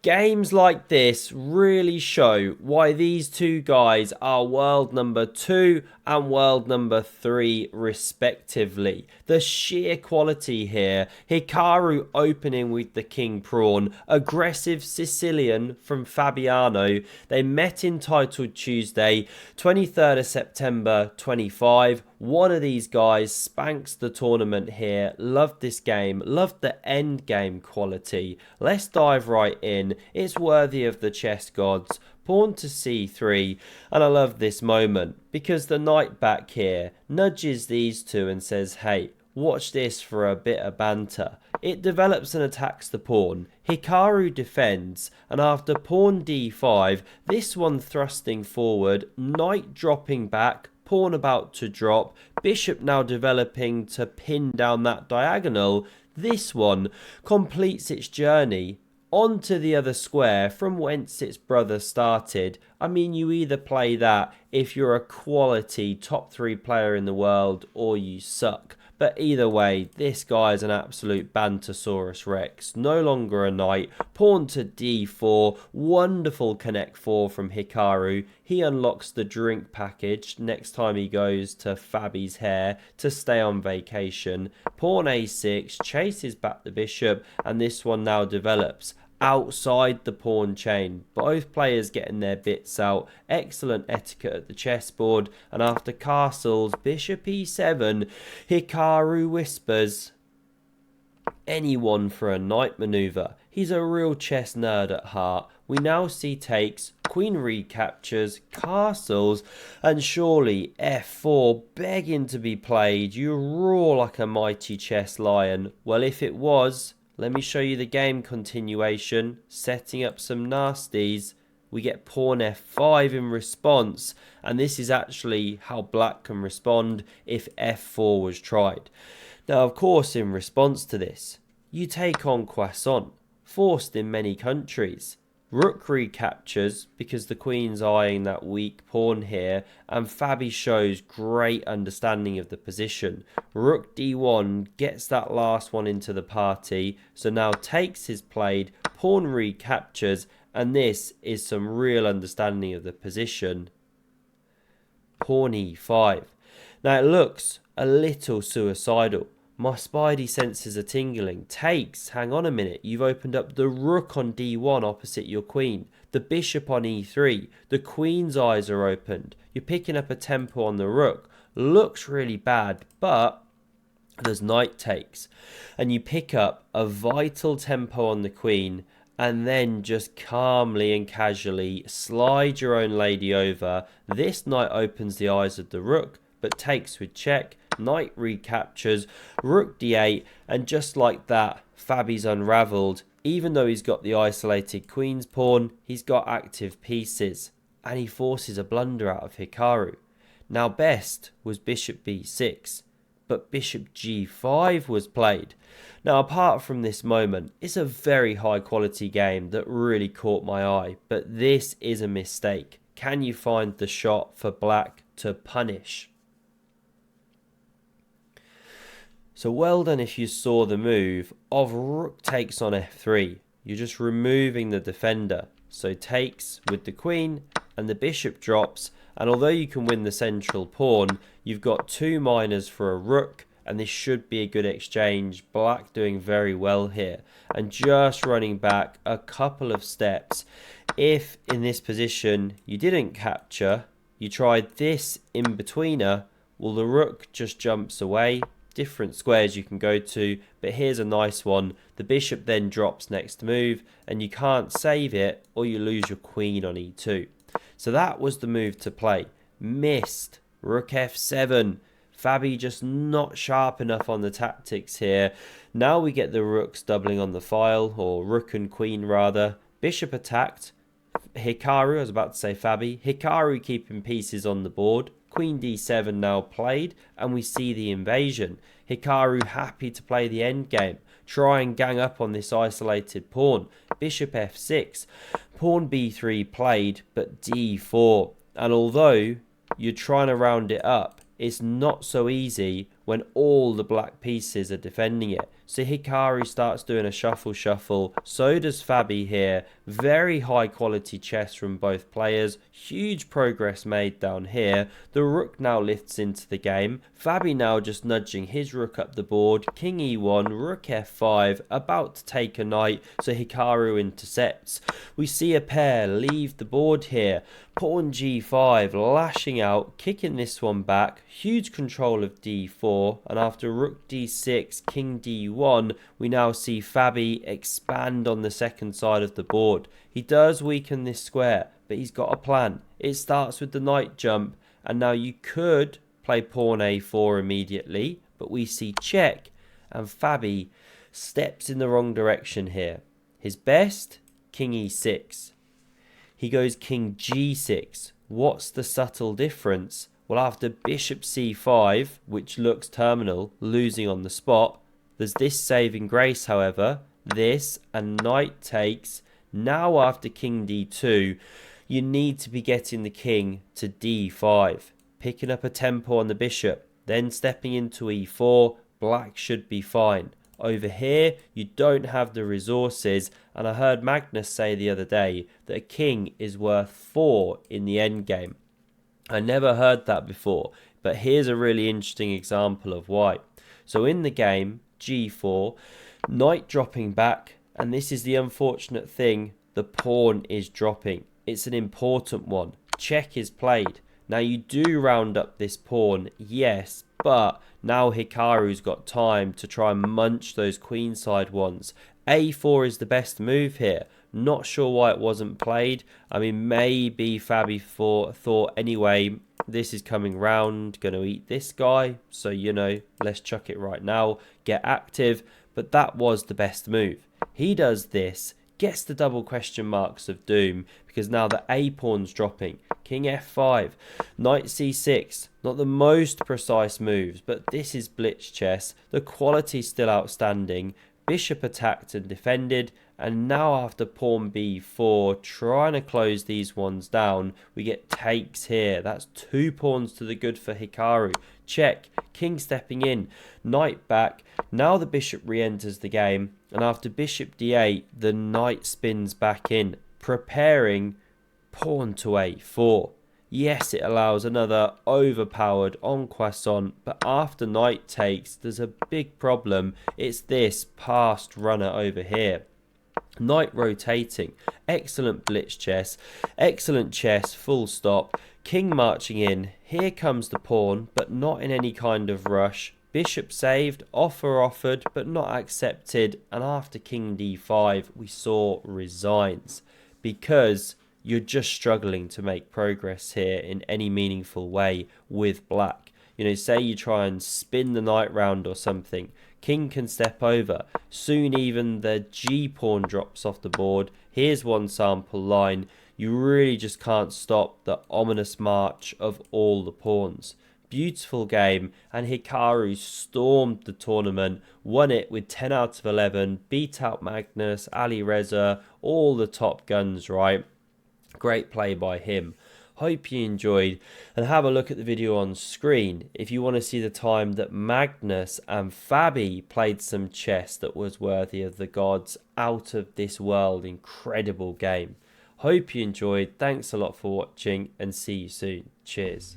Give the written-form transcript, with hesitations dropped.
Games like this really show why these two guys are world number 2 and world number 3 respectively. The sheer quality here. Hikaru opening with the king pawn, aggressive Sicilian from Fabiano. They met in Titled Tuesday, 23rd of September 25. One of these guys spanks the tournament here. Loved this game, loved the end game quality. Let's dive right in. It's worthy of the chess gods. Pawn to c3, and I love this moment because the knight back here nudges these two and says, hey, watch this for a bit of banter. It develops and attacks the pawn. Hikaru defends, and after pawn d5, this one thrusting forward, knight dropping back, pawn about to drop, bishop now developing to pin down that diagonal. This one completes its journey onto the other square from whence its brother started. I mean, you either play that if you're a quality top 3 player in the world or you suck. But either way, this guy is an absolute Bantosaurus Rex. No longer a knight. Pawn to d4. Wonderful connect 4 from Hikaru. He unlocks the drink package next time he goes to Fabi's hair to stay on vacation. Pawn a6. Chases back the bishop. And this one now develops outside the pawn chain. Both players getting their bits out. Excellent etiquette at the chessboard. And after castles, bishop e7, Hikaru whispers, anyone for a knight maneuver. He's a real chess nerd at heart. We now see takes, queen recaptures, castles, and surely f4 begging to be played. You roar like a mighty chess lion. Well, if it was, let me show you the game continuation, setting up some nasties. We get pawn f5 in response, and this is actually how black can respond if f4 was tried. Now, of course, in response to this, you take on croissant, forced in many countries. Rook recaptures because the queen's eyeing that weak pawn here, and Fabi shows great understanding of the position. Rook d1 gets that last one into the party, so now takes is played, pawn recaptures, and this is some real understanding of the position. Pawn e5. Now it looks a little suicidal. My spidey senses are tingling. Takes, hang on a minute, you've opened up the rook on d1 opposite your queen. The bishop on e3. The queen's eyes are opened. You're picking up a tempo on the rook. Looks really bad, but there's knight takes. And you pick up a vital tempo on the queen, and then just calmly and casually slide your own lady over. This knight opens the eyes of the rook, but takes with check. Knight recaptures, rook d8, and just like that, Fabi's unravelled. Even though he's got the isolated queen's pawn, he's got active pieces, and he forces a blunder out of Hikaru. Now best was bishop b6, but bishop g5 was played. Now apart from this moment, it's a very high quality game that really caught my eye, but this is a mistake. Can you find the shot for black to punish? So well done if you saw the move of rook takes on f3. You're just removing the defender. So takes with the queen and the bishop drops. And although you can win the central pawn, you've got 2 minors for a rook. And this should be a good exchange. Black doing very well here. And just running back a couple of steps. If in this position you didn't capture, you tried this in-betweener, well, the rook just jumps away. Different squares you can go to, but here's a nice one. The bishop then drops next move, and you can't save it or you lose your queen on e2. So that was the move to play. Missed. Rook f7. Fabi just not sharp enough on the tactics here. Now we get the rooks doubling on the file, or rook and queen rather. Bishop attacked. Hikaru, I was about to say Fabi. Hikaru keeping pieces on the board. Queen d7 now played, and we see the invasion. Hikaru happy to play the endgame. Try and gang up on this isolated pawn. Bishop f6. Pawn b3 played, but d4. And although you're trying to round it up, it's not so easy when all the black pieces are defending it. So Hikaru starts doing a shuffle. So does Fabi here. Very high quality chess from both players. Huge progress made down here. The rook now lifts into the game. Fabi now just nudging his rook up the board. King e1, rook f5, about to take a knight. So Hikaru intercepts. We see a pair leave the board here. Pawn g5, lashing out, kicking this one back. Huge control of d4, and after rook d6, king d1, we now see Fabi expand on the second side of the board. He does weaken this square, but he's got a plan. It starts with the knight jump, and now you could play pawn a4 immediately, but we see check, and Fabi steps in the wrong direction here. His best, king e6. He goes king g6. What's the subtle difference? Well, after bishop c5, which looks terminal, losing on the spot, there's this saving grace, however. This, and knight takes. Now after king d2, you need to be getting the king to d5. Picking up a tempo on the bishop, then stepping into e4. Black should be fine. Over here, you don't have the resources, and I heard Magnus say the other day that a king is worth 4 in the endgame. I never heard that before, but here's a really interesting example of why. So in the game, g4, knight dropping back, and this is the unfortunate thing, the pawn is dropping. It's an important one. Check is played. Now you do round up this pawn, yes, but now Hikaru's got time to try and munch those queenside ones. a4 is the best move here. Not sure why it wasn't played. I mean, maybe Fabi thought anyway, this is coming round, going to eat this guy. So, you know, let's chuck it right now, get active. But that was the best move. He does this, gets the double question marks of doom, because now the a pawn's dropping. King f5, knight c6, not the most precise moves, but this is blitz chess. The quality's still outstanding. Bishop attacked and defended, and now after pawn b4, trying to close these ones down, we get takes here. That's 2 pawns to the good for Hikaru. Check, king stepping in, knight back. Now the bishop re-enters the game, and after bishop d8, the knight spins back in, preparing pawn to a4. Yes, it allows another overpowered en passant, but after knight takes, there's a big problem. It's this passed runner over here. Knight rotating, excellent blitz chess, excellent chess, full stop. King marching in, here comes the pawn, but not in any kind of rush. Bishop saved, offer offered, but not accepted, and after king d5, we saw resigns, because you're just struggling to make progress here in any meaningful way with black. You know, say you try and spin the knight round or something, king can step over. Soon even the g pawn drops off the board. Here's one sample line. You really just can't stop the ominous march of all the pawns. Beautiful game, and Hikaru stormed the tournament, won it with 10 out of 11, beat out Magnus, Ali Reza, all the top guns, right? Great play by him. Hope you enjoyed, and have a look at the video on screen if you want to see the time that Magnus and Fabi played some chess that was worthy of the gods. Out of this world, incredible game. Hope you enjoyed. Thanks a lot for watching, and see you soon. Cheers.